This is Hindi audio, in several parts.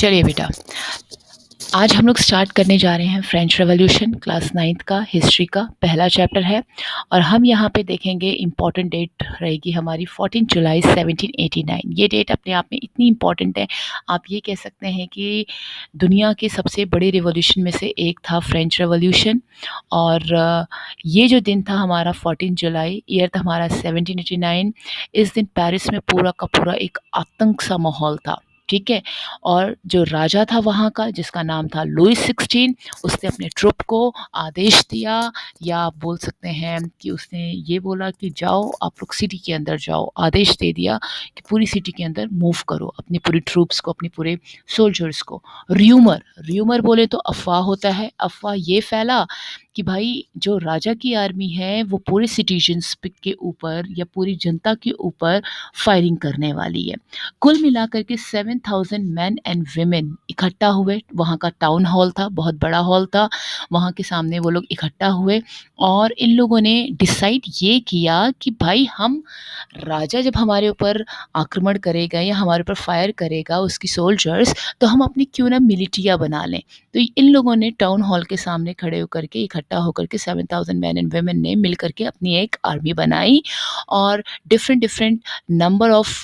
चलिए बेटा, आज हम लोग स्टार्ट करने जा रहे हैं फ्रेंच रेवोल्यूशन क्लास 9th का हिस्ट्री का पहला चैप्टर है। और हम यहाँ पे देखेंगे इम्पॉर्टेंट डेट रहेगी हमारी 14 जुलाई 1789। ये डेट अपने आप में इतनी इम्पॉर्टेंट है, आप ये कह सकते हैं कि दुनिया के सबसे बड़े रिवॉल्यूशन में से एक था फ्रेंच रेवोल्यूशन। और ये जो दिन था हमारा 14 जुलाई, ईयर था हमारा 1789। इस दिन पेरिस में पूरा का पूरा एक आतंक सा माहौल था, ठीक है। और जो राजा था वहाँ का, जिसका नाम था लुइस 16, उसने अपने ट्रुप को आदेश दिया, या आप बोल सकते हैं कि उसने ये बोला कि जाओ आप लोग सिटी के अंदर जाओ। आदेश दे दिया कि पूरी सिटी के अंदर मूव करो अपनी पूरी ट्रूप्स को, अपने पूरे सोल्जर्स को। र्यूमर बोले तो अफवाह होता है। अफवाह ये फैला कि भाई जो राजा की आर्मी है वो पूरे सिटीजन्स के ऊपर या पूरी जनता के ऊपर फायरिंग करने वाली है। कुल मिलाकर के 7,000 मैन एंड वीमेन इकट्ठा हुए। वहाँ का टाउन हॉल था, बहुत बड़ा हॉल था, वहाँ के सामने वो लोग इकट्ठा हुए। और इन लोगों ने डिसाइड ये किया कि भाई हम, राजा जब हमारे ऊपर आक्रमण करेगा या हमारे ऊपर फायर करेगा उसकी सोल्जर्स, तो हम अपनी क्यों ना मिलिटिया बना लें। तो इन लोगों ने टाउन हॉल के सामने खड़े होकर के, इकट्ठा होकर के 7,000 मैन एंड वेमेन ने मिल करके अपनी एक आर्मी बनाई। और डिफरेंट डिफरेंट नंबर ऑफ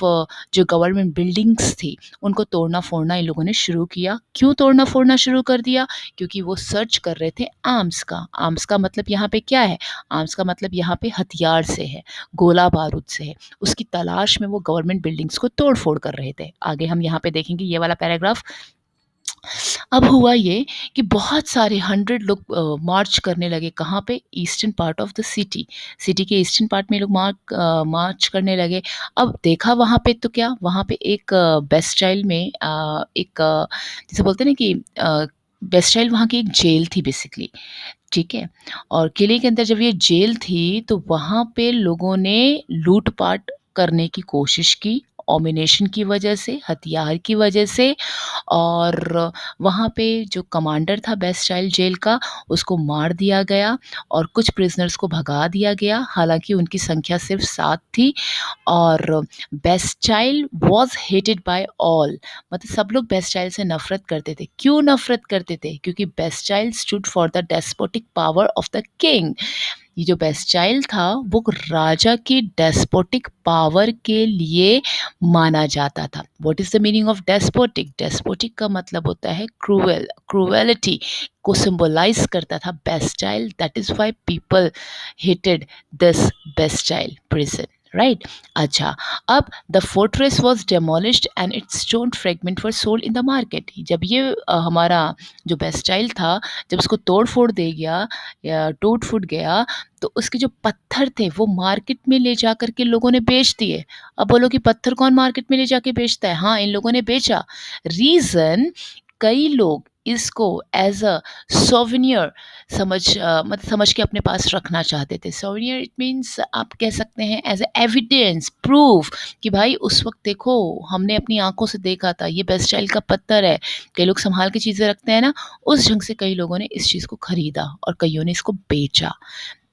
जो गवर्नमेंट बिल्डिंग्स थी उनको तोड़ना फोड़ना इन लोगों ने शुरू किया। क्यों तोड़ना फोड़ना शुरू कर दिया? क्योंकि वो सर्च कर रहे थे आर्म्स का। आर्म्स का मतलब यहाँ पे क्या है? आर्म्स का मतलब यहाँ पे हथियार से है, गोला बारूद से है। उसकी तलाश में वो गवर्नमेंट बिल्डिंग्स को तोड़ फोड़ कर रहे थे। आगे हम यहाँ पे देखेंगे ये वाला पैराग्राफ। अब हुआ ये कि बहुत सारे 100 लोग मार्च करने लगे। कहाँ पे? Eastern part of the city. City के ईस्टर्न पार्ट में लोग मार्च करने लगे। अब देखा वहाँ पे तो क्या, वहाँ पे एक बेस्टाइल में एक जैसे बोलते हैं ना कि बेस्टाइल वहाँ की एक जेल थी बेसिकली, ठीक है। और किले के अंदर जब ये जेल थी तो वहाँ पे लोगों ने लूटपाट करने की कोशिश की, ओमिनेशन की वजह से, हथियार की वजह से। और वहाँ पे जो कमांडर था बेस्टाइल जेल का, उसको मार दिया गया और कुछ प्रिजनर्स को भगा दिया गया। हालांकि उनकी संख्या सिर्फ 7 थी। और Bastille was hated by all, मतलब सब लोग बेस्टाइल से नफरत करते थे। क्यों नफरत करते थे? क्योंकि Bastille stood for the despotic power of the king. ये जो बेस्टाइल था वो राजा की डेस्पोटिक पावर के लिए माना जाता था। What is the meaning of despotic? Despotic का मतलब होता है क्रूएल, क्रूएलिटी को सिंबलाइज करता था Bastille. That is why people hated this Bastille prison, right. अच्छा, अब the fortress was demolished and its stone fragment were sold in the market. जब ये हमारा जो बेस्टाइल था, जब उसको तोड़ फोड़ दे गया या टूट फूट गया, तो उसके जो पत्थर थे वो मार्केट में ले जा करके लोगों ने बेच दिए। अब बोलो कि पत्थर कौन मार्केट में ले जाके बेचता है? हाँ, इन लोगों ने बेचा। रीज़न, कई लोग इसको एज अ सोवेनियर मतलब समझ के अपने पास रखना चाहते थे। सोवेनियर इट मीन्स आप कह सकते हैं एज ए एविडेंस, प्रूफ कि भाई उस वक्त देखो हमने अपनी आंखों से देखा था, ये बेस्टाइल का पत्थर है। कई लोग संभाल के चीज़ें रखते हैं ना, उस ढंग से कई लोगों ने इस चीज़ को खरीदा और कईयों ने इसको बेचा,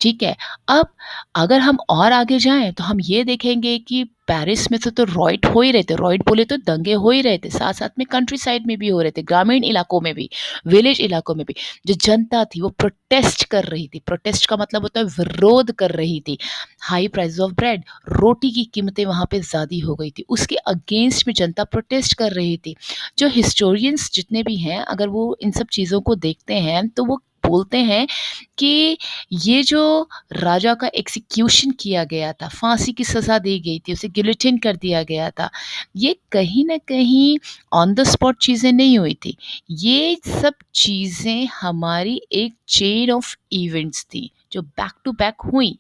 ठीक है। अब अगर हम और आगे जाएं तो हम ये देखेंगे कि पेरिस में तो रॉइट हो ही रहे थे। रॉइट बोले तो दंगे हो ही रहे थे, साथ साथ में कंट्री साइड में भी हो रहे थे, ग्रामीण इलाकों में भी, विलेज इलाकों में भी। जो जनता थी वो प्रोटेस्ट कर रही थी। प्रोटेस्ट का मतलब होता है विरोध कर रही थी। हाई प्राइस ऑफ ब्रेड, रोटी की कीमतें वहाँ पे ज़्यादा हो गई थी, उसके अगेंस्ट में जनता प्रोटेस्ट कर रही थी। जो हिस्टोरियंस जितने भी हैं, अगर वो इन सब चीज़ों को देखते हैं तो वो बोलते हैं कि ये जो राजा का एग्जीक्यूशन किया गया था, फांसी की सज़ा दी गई थी, उसे गिलोटिन कर दिया गया था, ये कहीं न कहीं ऑन द स्पॉट चीज़ें नहीं हुई थी। ये सब चीज़ें हमारी एक चेन ऑफ इवेंट्स थी जो बैक टू बैक हुई।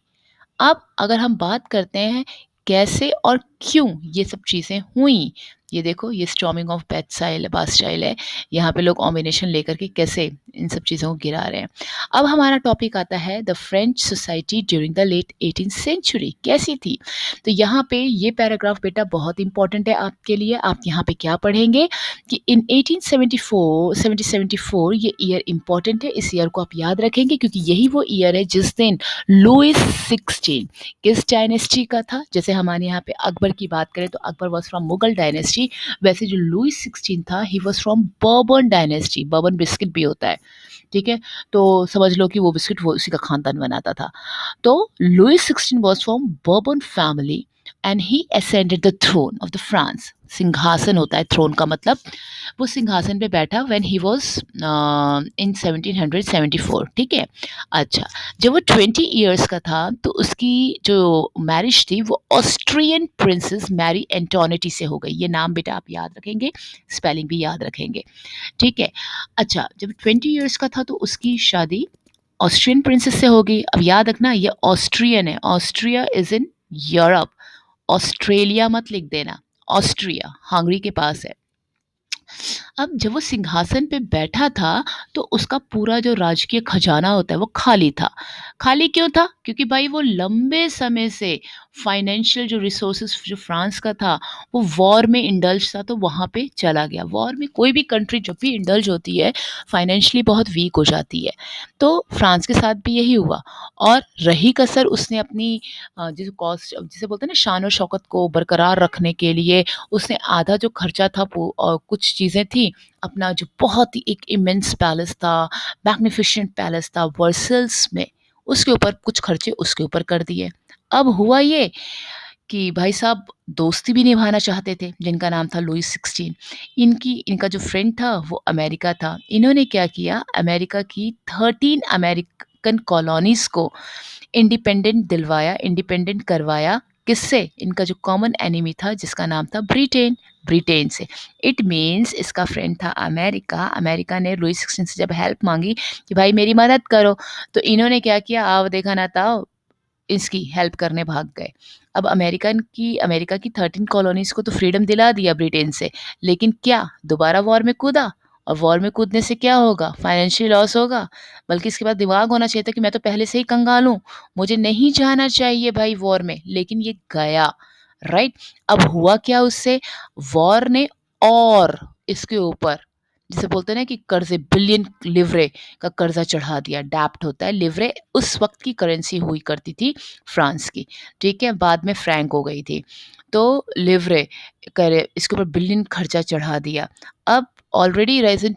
अब अगर हम बात करते हैं कैसे और क्यों ये सब चीज़ें हुई, ये देखो ये स्टॉर्मिंग ऑफ बास्टाइल है। यहाँ पे लोग ओमिनेशन लेकर के कैसे इन सब चीज़ों को गिरा रहे हैं। अब हमारा टॉपिक आता है the French society during the late 18th century कैसी थी। तो यहाँ पे ये पैराग्राफ बेटा बहुत इंपॉर्टेंट है आपके लिए। आप यहाँ पे क्या पढ़ेंगे कि इन 1774 ये ईयर इंपॉर्टेंट है। इस ईयर को आप याद रखेंगे क्योंकि यही वो ईयर है जिस दिन लुइस 16 किस डायनेस्टी का था। जैसे हमारे यहाँ पे अकबर की बात करें तो Akbar was from Mughal dynasty, वैसे जो लुई 16 था he was from bourbon dynasty. Bourbon biscuit भी होता है, ठीक है, तो समझ लो कि वो बिस्किट वो उसी का खानदान बनाता था। तो Louis 16 was from Bourbon family and he ascended the throne of the France. सिंहासन होता है थ्रोन का मतलब, वो सिंहासन पे बैठा व्हेन ही वाज इन 1774, ठीक है। अच्छा, जब वो 20 इयर्स का था तो उसकी जो मैरिज थी वो ऑस्ट्रियन प्रिंसेस मैरी एंटोनेटी से हो गई। ये नाम बेटा आप याद रखेंगे, स्पेलिंग भी याद रखेंगे, ठीक है। अच्छा, जब 20 इयर्स का था तो उसकी शादी ऑस्ट्रियन प्रिंसेस से हो गई। अब याद रखना ये ऑस्ट्रियन है, Austria is in Europe, Australia मत लिख देना, ऑस्ट्रिया हंगरी के पास है। अब जब वो सिंहासन पे बैठा था तो उसका पूरा जो राजकीय खजाना होता है वो खाली था। खाली क्यों था? क्योंकि भाई वो लंबे समय से फाइनेंशियल जो रिसोर्सेज जो फ्रांस का था वो वॉर में इंडल्ज था, तो वहाँ पे चला गया। वॉर में कोई भी कंट्री जब भी इंडल्ज होती है फाइनेंशियली बहुत वीक हो जाती है, तो फ्रांस के साथ भी यही हुआ। और रही कसर उसने अपनी जिसे कॉस्ट जिसे बोलते हैं ना शान और शौकत को बरकरार रखने के लिए उसने आधा जो खर्चा था और कुछ चीज़ें थी अपना जो बहुत ही एक इमेंस पैलेस था, मैग्निफिसेंट पैलेस था वर्सल्स में, उसके ऊपर कुछ खर्चे उसके ऊपर कर दिए। अब हुआ ये कि भाई साहब दोस्ती भी निभाना चाहते थे जिनका नाम था लुई 16। इनका जो फ्रेंड था वो अमेरिका था। इन्होंने क्या किया, अमेरिका की 13 अमेरिकन कॉलोनीज को इंडिपेंडेंट करवाया। किससे? इनका जो कॉमन एनिमी था जिसका नाम था ब्रिटेन, ब्रिटेन से। इट मीन्स इसका फ्रेंड था अमेरिका। अमेरिका ने लुई 16 से जब हेल्प मांगी कि भाई मेरी मदद करो, तो इन्होंने क्या किया, आओ देखा ना ताओ, इसकी हेल्प करने भाग गए। अब अमेरिका की 13 कॉलोनीज को तो फ्रीडम दिला दिया ब्रिटेन से, लेकिन क्या दोबारा वॉर में कूदा? और वॉर में कूदने से क्या होगा? फाइनेंशियल लॉस होगा। बल्कि इसके बाद दिमाग होना चाहिए था कि मैं तो पहले से ही कंगाल हूँ, मुझे नहीं जाना चाहिए भाई वॉर में, लेकिन ये गया, राइट। अब हुआ क्या उससे, वॉर ने और इसके ऊपर जिसे बोलते हैं ना कि कर्जे, बिलियन लिवरे का कर्जा चढ़ा दिया। डैप्ट होता है, लिवरे उस वक्त की करेंसी हुई करती थी फ्रांस की, ठीक है, बाद में फ्रैंक हो गई थी। तो लिवरे करे इसके ऊपर बिलियन खर्चा चढ़ा दिया। अब already risen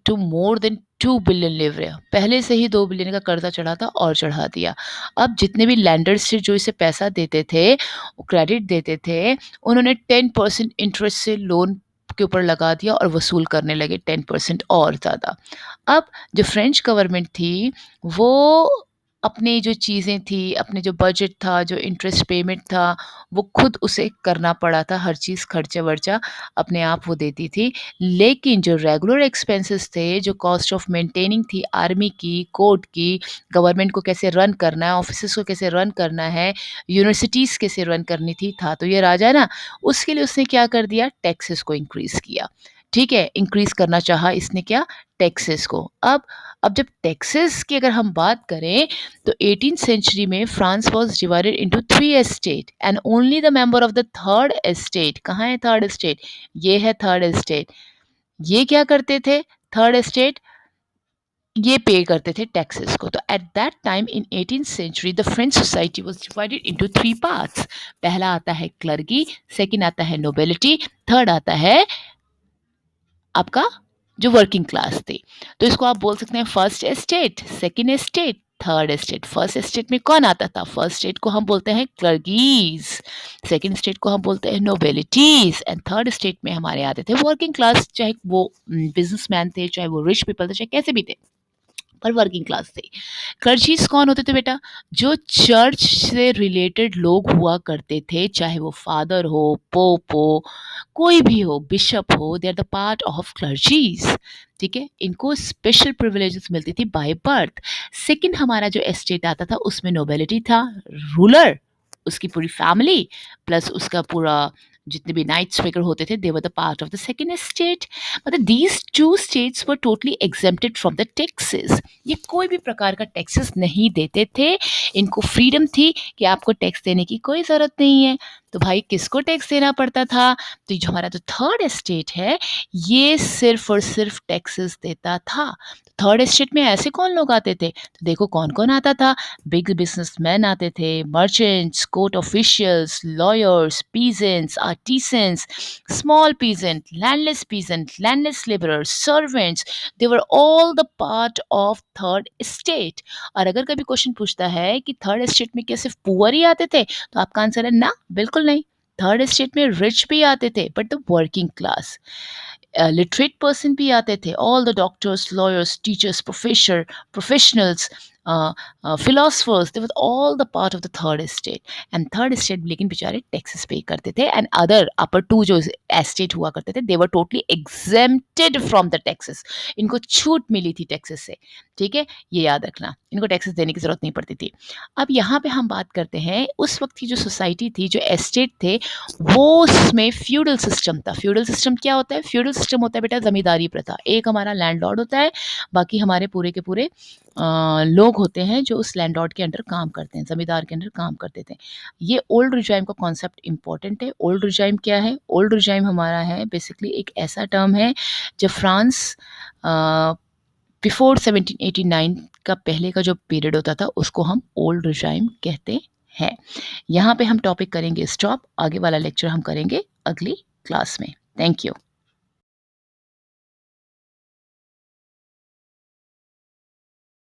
to more than 2 billion livres, पहले से ही 2 बिलियन का कर्जा चढ़ा था और चढ़ा दिया। अब जितने भी लैंडर्स थे जो इसे पैसा देते थे, क्रेडिट देते थे, उन्होंने 10% इंटरेस्ट से लोन के ऊपर लगा दिया और वसूल करने लगे 10% और ज़्यादा। अब जो फ्रेंच गवर्नमेंट थी वो अपनी जो चीज़ें थी, अपने जो बजट था, जो इंटरेस्ट पेमेंट था, वो खुद उसे करना पड़ा था। हर चीज़ खर्चा-वर्चा अपने आप वो देती थी। लेकिन जो रेगुलर एक्सपेंसेस थे, जो कॉस्ट ऑफ मेंटेनिंग थी आर्मी की, कोर्ट की, गवर्नमेंट को कैसे रन करना है, ऑफिसेज़ को कैसे रन करना है, यूनिवर्सिटीज़ कैसे रन करनी थी, था तो ये राजा ना, उसके लिए उसने क्या कर दिया, टैक्सेस को इंक्रीज़ किया। ठीक है, इंक्रीज़ करना चाहा इसने क्या, टैक्सेस को। अब जब टैक्सेस की अगर हम बात करें तो 18th सेंचुरी में France was divided into 3 estate and only the member of the third estate, कहाँ है थर्ड एस्टेट, ये है थर्ड एस्टेट। ये क्या करते थे थर्ड एस्टेट, ये पे करते थे टैक्सेस को। तो at that time in 18th century the French society was divided into 3 parts. पहला आता है क्लर्गी, सेकंड आता है नोबिलिटी, थर्ड आता है आपका जो वर्किंग क्लास थी। तो इसको आप बोल सकते हैं first estate, second estate, third estate. First estate में कौन आता था, फर्स्ट एस्टेट को हम बोलते हैं क्लर्गीज, सेकंड एस्टेट को हम बोलते हैं नोबिलिटीज एंड थर्ड एस्टेट में हमारे आते थे वर्किंग क्लास, चाहे वो बिजनेसमैन थे, चाहे वो रिच पीपल थे, चाहे कैसे भी थे, पर वर्किंग क्लास थे। क्लर्जीज कौन होते थे बेटा, जो चर्च से रिलेटेड लोग हुआ करते थे, चाहे वो फादर हो, पोप हो, कोई भी हो, बिशप हो, they are the part of clergies. ठीक है, इनको स्पेशल प्रिविलेजेस मिलती थी बाय बर्थ। सेकंड हमारा जो एस्टेट आता था उसमें नोबिलिटी था, रूलर, उसकी पूरी फैमिली प्लस उसका पूरा जितने भी नाइट्स वगैरह होते थे, they were the part of the second estate. मतलब these two states were totally exempted from the taxes. ये कोई भी प्रकार का टैक्सेस नहीं देते थे, इनको फ्रीडम थी कि आपको टैक्स देने की कोई ज़रूरत नहीं है। तो भाई किसको टैक्स देना पड़ता था, तो जो हमारा जो थर्ड एस्टेट है ये सिर्फ और सिर्फ टैक्सेस देता था। थर्ड एस्टेट में ऐसे कौन लोग आते थे, तो देखो कौन कौन आता था, बिग बिजनेसमैन आते थे, merchants, court officials, law lawyers, peasants, artisans, small peasant, landless laborers, servants, they were all the part of third estate. और अगर कभी क्वेश्चन पूछता है कि थर्ड एस्टेट में क्या सिर्फ पुअर ही आते थे, तो आपका आंसर है ना, बिल्कुल नहीं। थर्ड एस्टेट में रिच भी आते थे, but the working class. Literate person भी आते थे, all the doctors, lawyers, teachers, professionals, philosophers, they were all the part of the third estate. And third estate लेकिन बेचारे टैक्सेस पे करते थे, and other upper two जो estate हुआ करते थे, they were totally exempted from the taxes. इनको छूट मिली थी टैक्सेस से, ठीक है, ये याद रखना, इनको टैक्सेस देने की जरूरत नहीं पड़ती थी। अब यहाँ पे हम बात करते हैं उस वक्त की जो सोसाइटी थी, जो एस्टेट थे, वो उसमें फ्यूडल सिस्टम था। फ्यूडल सिस्टम क्या होता है? फ्यूडल सिस्टम होता है बेटा जमींदारी प्रथा। एक हमारा लैंडलॉर्ड होता है, बाकी हमारे पूरे के पूरे लोग होते हैं जो उस लैंडलॉर्ड के अंडर काम करते हैं, ज़मींदार के अंडर काम करते थे। ये ओल्ड रिजाइम का कॉन्सेप्ट इंपॉर्टेंट है। ओल्ड रिजाइम क्या है? ओल्ड रिजाइम हमारा है बेसिकली एक ऐसा टर्म है जब फ्रांस बिफोर 1789 का पहले का जो पीरियड होता था उसको हम ओल्ड रिजाइम कहते हैं। यहाँ पे हम टॉपिक करेंगे स्टॉप। आगे वाला लेक्चर हम करेंगे अगली क्लास में। Thank you.